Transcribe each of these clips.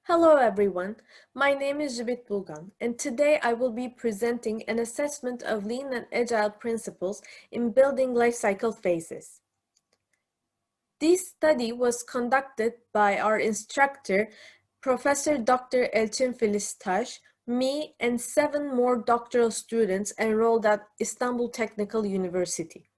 Hello everyone, my name is Jıbid Bulgan and today I will be presenting an assessment of Lean and Agile principles in building life cycle phases. This study was conducted by our instructor, Professor Dr. Elçin Filiz, me and 7 more doctoral students enrolled at Istanbul Technical University.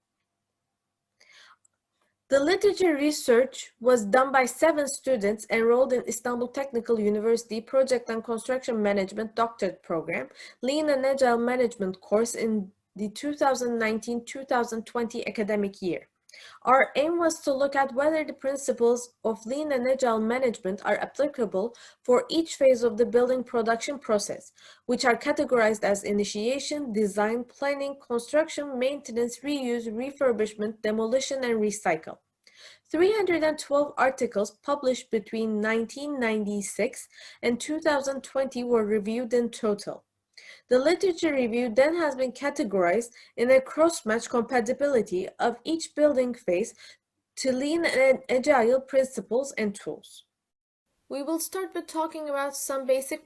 The literature research was done by 7 students enrolled in Istanbul Technical University Project and Construction Management Doctorate Program, Lean and Agile Management course in the 2019-2020 academic year. Our aim was to look at whether the principles of Lean and Agile management are applicable for each phase of the building production process, which are categorized as initiation, design, planning, construction, maintenance, reuse, refurbishment, demolition, and recycle. 312 articles published between 1996 and 2020 were reviewed in total. The literature review then has been categorized in a cross-match compatibility of each building phase to Lean and Agile principles and tools. We will start with talking about some basic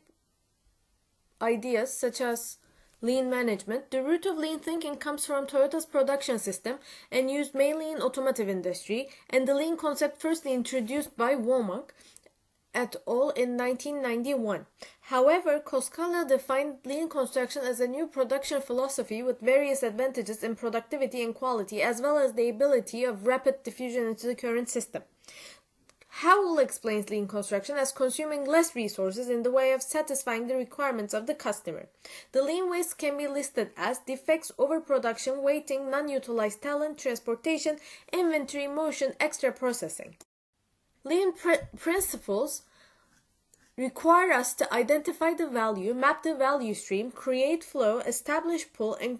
ideas such as Lean management. The root of Lean thinking comes from Toyota's production system and used mainly in automotive industry, and the Lean concept firstly introduced by Womack et al. In 1991. However, Koskala defined Lean construction as a new production philosophy with various advantages in productivity and quality, as well as the ability of rapid diffusion into the current system. Howell explains Lean construction as consuming less resources in the way of satisfying the requirements of the customer. The Lean waste can be listed as defects, overproduction, waiting, non-utilized talent, transportation, inventory, motion, extra processing. Lean principles require us to identify the value, map the value stream, create flow, establish pull, and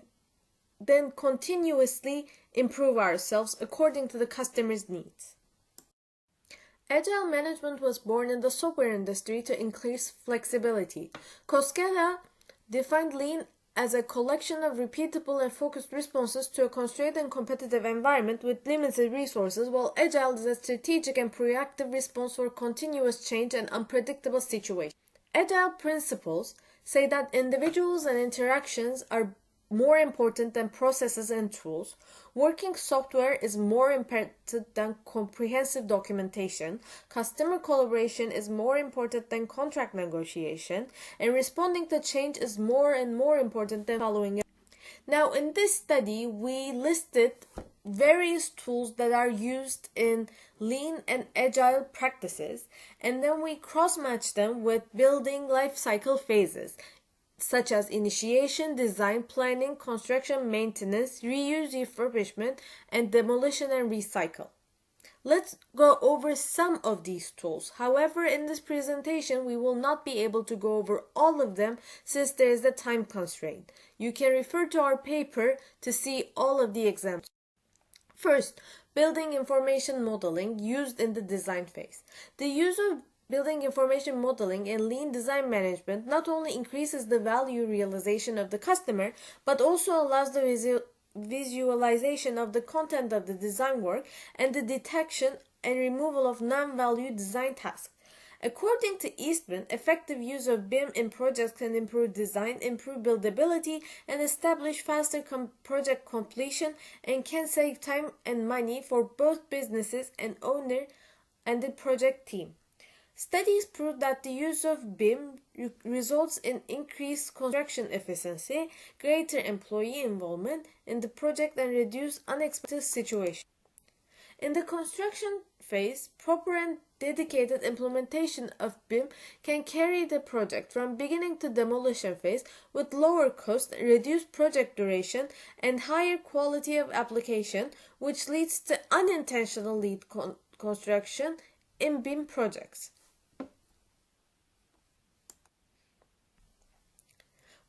then continuously improve ourselves according to the customer's needs. Agile management was born in the software industry to increase flexibility. Koskela defined Lean as a collection of repeatable and focused responses to a constrained and competitive environment with limited resources, while Agile is a strategic and proactive response for continuous change and unpredictable situations. Agile principles say that individuals and interactions are more important than processes and tools. Working software is more important than comprehensive documentation. Customer collaboration is more important than contract negotiation. And responding to change is more and more important than following it. Now, in this study, we listed various tools that are used in Lean and Agile practices, and then we cross-matched them with building life cycle phases, such as initiation, design, planning, construction, maintenance, reuse, refurbishment, and demolition and recycle. Let's go over some of these tools. However, in this presentation, we will not be able to go over all of them since there is a time constraint. You can refer to our paper to see all of the examples. First, building information modeling used in the design phase. The use of building information modeling and Lean design management not only increases the value realization of the customer, but also allows the visualization of the content of the design work and the detection and removal of non-value design tasks. According to Eastman, effective use of BIM in projects can improve design, improve buildability, and establish faster project completion, and can save time and money for both businesses and owner and the project team. Studies prove that the use of BIM results in increased construction efficiency, greater employee involvement in the project, and reduced unexpected situations. In the construction phase, proper and dedicated implementation of BIM can carry the project from beginning to demolition phase with lower cost, reduced project duration, and higher quality of application, which leads to unintentional lead construction in BIM projects.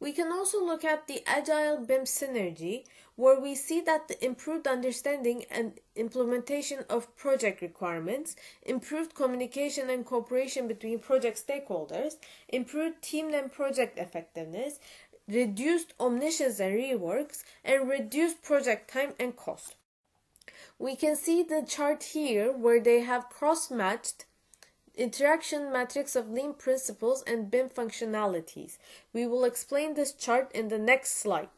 We can also look at the Agile BIM synergy, where we see that the improved understanding and implementation of project requirements, improved communication and cooperation between project stakeholders, improved team and project effectiveness, reduced omissions and reworks, and reduced project time and cost. We can see the chart here where they have cross-matched interaction matrix of lean principles and BIM functionalities. We will explain this chart in the next slide.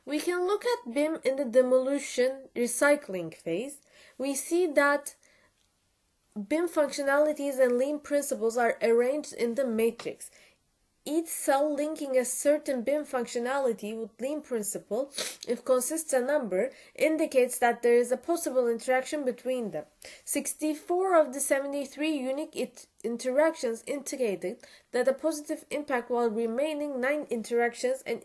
We can look at BIM in the demolition recycling phase. We see that BIM functionalities and lean principles are arranged in the matrix. Each cell linking a certain BIM functionality with lean principle, if consists a number, indicates that there is a possible interaction between them. 64 of the 73 unique interactions indicated that a positive impact, while remaining 9 interactions and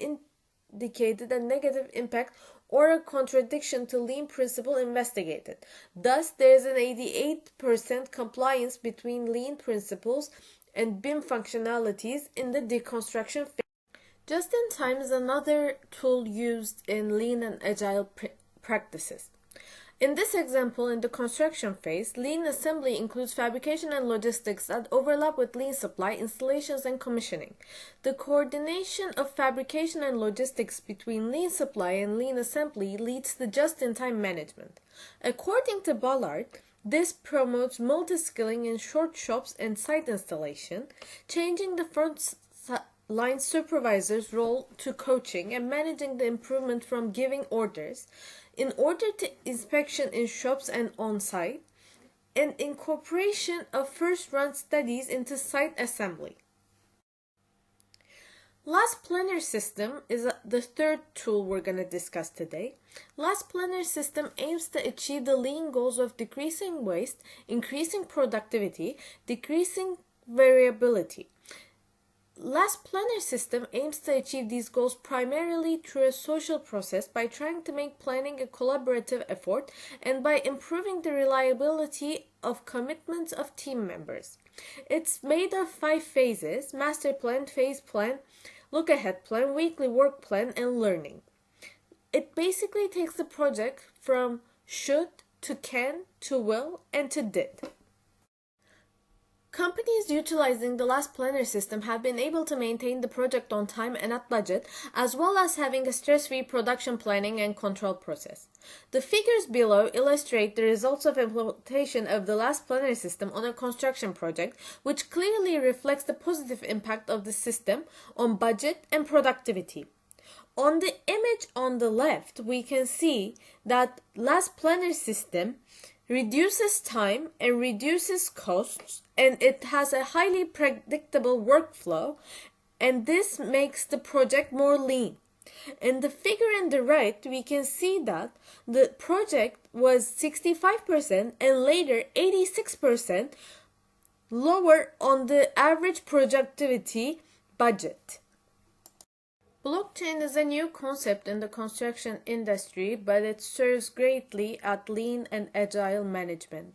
indicated a negative impact or a contradiction to lean principle investigated. Thus, there is an 88% compliance between lean principles and BIM functionalities in the deconstruction phase. Just-in-time is another tool used in lean and agile practices. In this example, in the construction phase, lean assembly includes fabrication and logistics that overlap with lean supply, installations, and commissioning. The coordination of fabrication and logistics between lean supply and lean assembly leads to just-in-time management. According to Baylar, this promotes multi-skilling in short shops and site installation, changing the front line supervisor's role to coaching and managing the improvement from giving orders, in order to inspection in shops and on-site, and incorporation of first-run studies into site assembly. Last Planner System is the third tool we're going to discuss today. Last Planner System aims to achieve the lean goals of decreasing waste, increasing productivity, decreasing variability. Last Planner System aims to achieve these goals primarily through a social process by trying to make planning a collaborative effort and by improving the reliability of commitments of team members. It's made of 5 phases: master plan, phase plan, look ahead plan, weekly work plan, and learning. It basically takes the project from should to can to will and to did. Companies utilizing the Last Planner System have been able to maintain the project on time and at budget, as well as having a stress-free production planning and control process. The figures below illustrate the results of implementation of the Last Planner System on a construction project, which clearly reflects the positive impact of the system on budget and productivity. On the image on the left, we can see that Last Planner System reduces time and reduces costs, and it has a highly predictable workflow, and this makes the project more lean. In the figure on the right, we can see that the project was 65% and later 86% lower on the average productivity budget. Blockchain is a new concept in the construction industry, but it serves greatly at lean and agile management.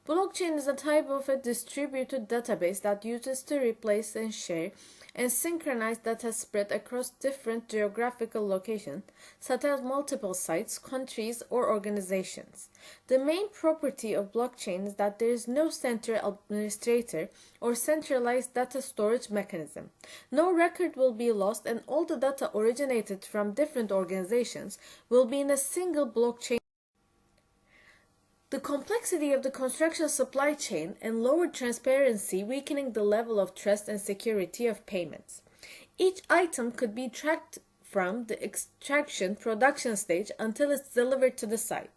Blockchain is a type of a distributed database that uses to replace and share and synchronize data spread across different geographical locations, such as multiple sites, countries, or organizations. The main property of blockchain is that there is no central administrator or centralized data storage mechanism. No record will be lost, and all the data originated from different organizations will be in a single blockchain. The complexity of the construction supply chain and lowered transparency, weakening the level of trust and security of payments. Each item could be tracked from the extraction production stage until it's delivered to the site,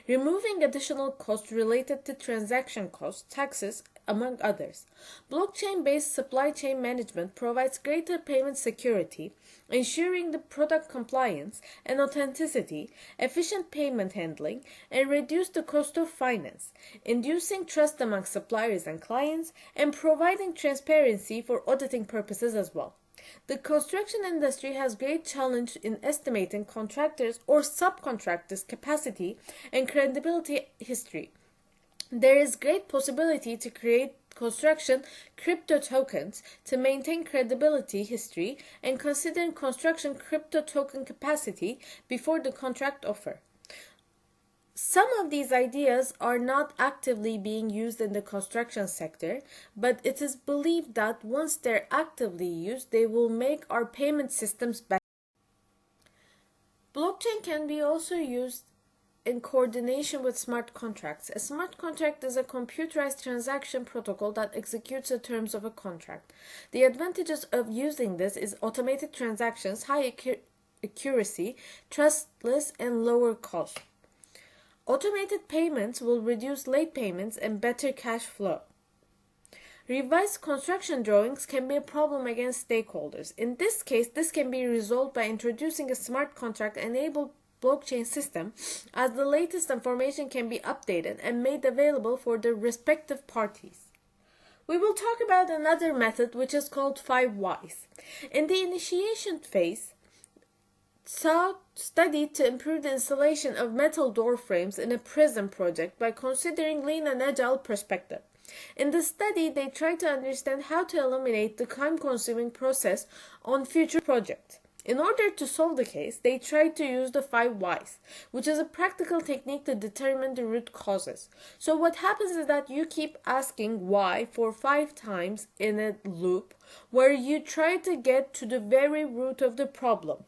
removing additional costs related to transaction costs, taxes, among others. Blockchain-based supply chain management provides greater payment security, ensuring the product compliance and authenticity, efficient payment handling, and reduce the cost of finance, inducing trust among suppliers and clients, and providing transparency for auditing purposes as well. The construction industry has great challenge in estimating contractors' or subcontractors' capacity and credibility history. There is great possibility to create construction crypto tokens to maintain credibility history and consider construction crypto token capacity before the contract offer. Some of these ideas are not actively being used in the construction sector, but it is believed that once they're actively used, they will make our payment systems better. Blockchain can be also used in coordination with smart contracts. A smart contract is a computerized transaction protocol that executes the terms of a contract. The advantages of using this is automated transactions, high accuracy, trustless, and lower cost. Automated payments will reduce late payments and better cash flow. Revised construction drawings can be a problem against stakeholders. In this case, this can be resolved by introducing a smart contract-enabled blockchain system, as the latest information can be updated and made available for the respective parties. We will talk about another method which is called 5 Whys. In the initiation phase, studied to improve the installation of metal door frames in a prison project by considering lean and agile perspective. In the study, they tried to understand how to eliminate the time-consuming process on future projects. In order to solve the case, they tried to use the 5 Whys, which is a practical technique to determine the root causes. So what happens is that you keep asking why for 5 times in a loop, where you try to get to the very root of the problem.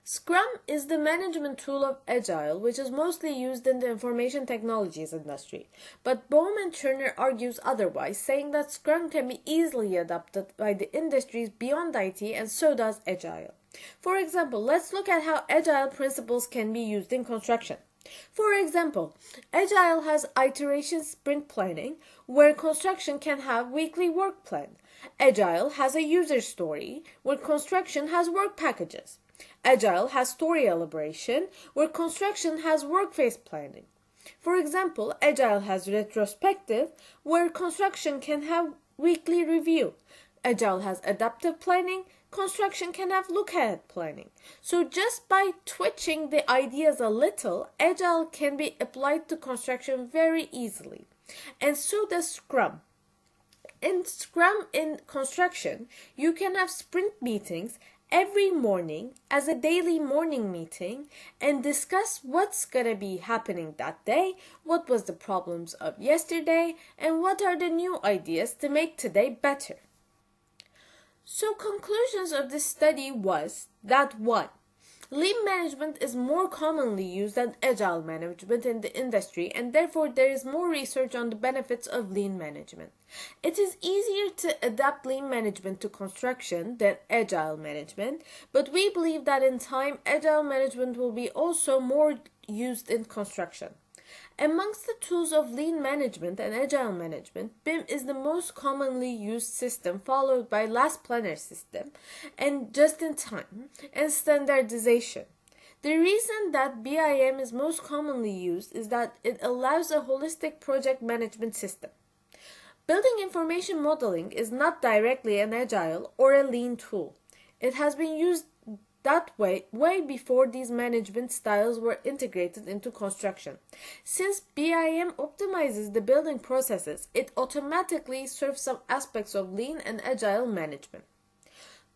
Scrum is the management tool of Agile, which is mostly used in the information technologies industry. But Bohm and Turner argues otherwise, saying that Scrum can be easily adopted by the industries beyond IT, and so does Agile. For example, let's look at how Agile principles can be used in construction. For example, Agile has iteration sprint planning, where construction can have weekly work plan. Agile has a user story, where construction has work packages. Agile has story elaboration, where construction has work phase planning. For example, Agile has retrospective, where construction can have weekly review. Agile has adaptive planning, construction can have look-ahead planning. So just by twitching the ideas a little, Agile can be applied to construction very easily. And so does Scrum. In Scrum in construction, you can have sprint meetings every morning as a daily morning meeting and discuss what's gonna be happening that day, what was the problems of yesterday, and what are the new ideas to make today better. So conclusions of this study was that 1. Lean management is more commonly used than agile management in the industry, and therefore there is more research on the benefits of lean management. It is easier to adapt lean management to construction than agile management, but we believe that in time, agile management will be also more used in construction. Amongst the tools of lean management and agile management, BIM is the most commonly used system, followed by last planner system and just-in-time and standardization. The reason that BIM is most commonly used is that it allows a holistic project management system. Building information modeling is not directly an agile or a lean tool. It has been used that way before these management styles were integrated into construction. Since BIM optimizes the building processes, it automatically serves some aspects of lean and agile management.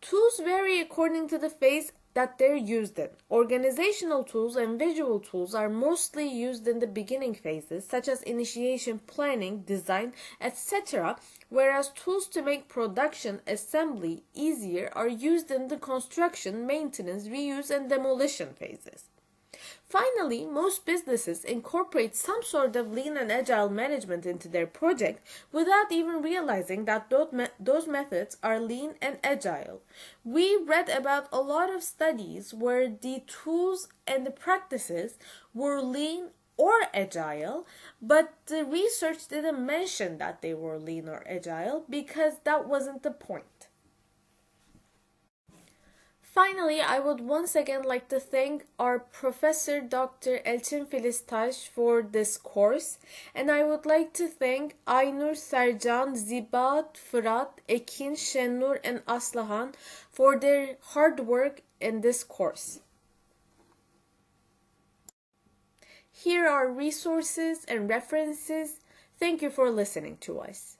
Tools vary according to the phase that they're used in. Organizational tools and visual tools are mostly used in the beginning phases, such as initiation, planning, design, etc., whereas tools to make production assembly easier are used in the construction, maintenance, reuse, and demolition phases. Finally, most businesses incorporate some sort of lean and agile management into their project without even realizing that those methods are lean and agile. We read about a lot of studies where the tools and the practices were lean or agile, but the research didn't mention that they were lean or agile because that wasn't the point. Finally, I would once again like to thank our Professor Dr. Elçin Filiz for this course, and I would like to thank Aynur, Sercan, Ziba, Firat, Ekin, Şennur, and Aslıhan for their hard work in this course. Here are resources and references. Thank you for listening to us.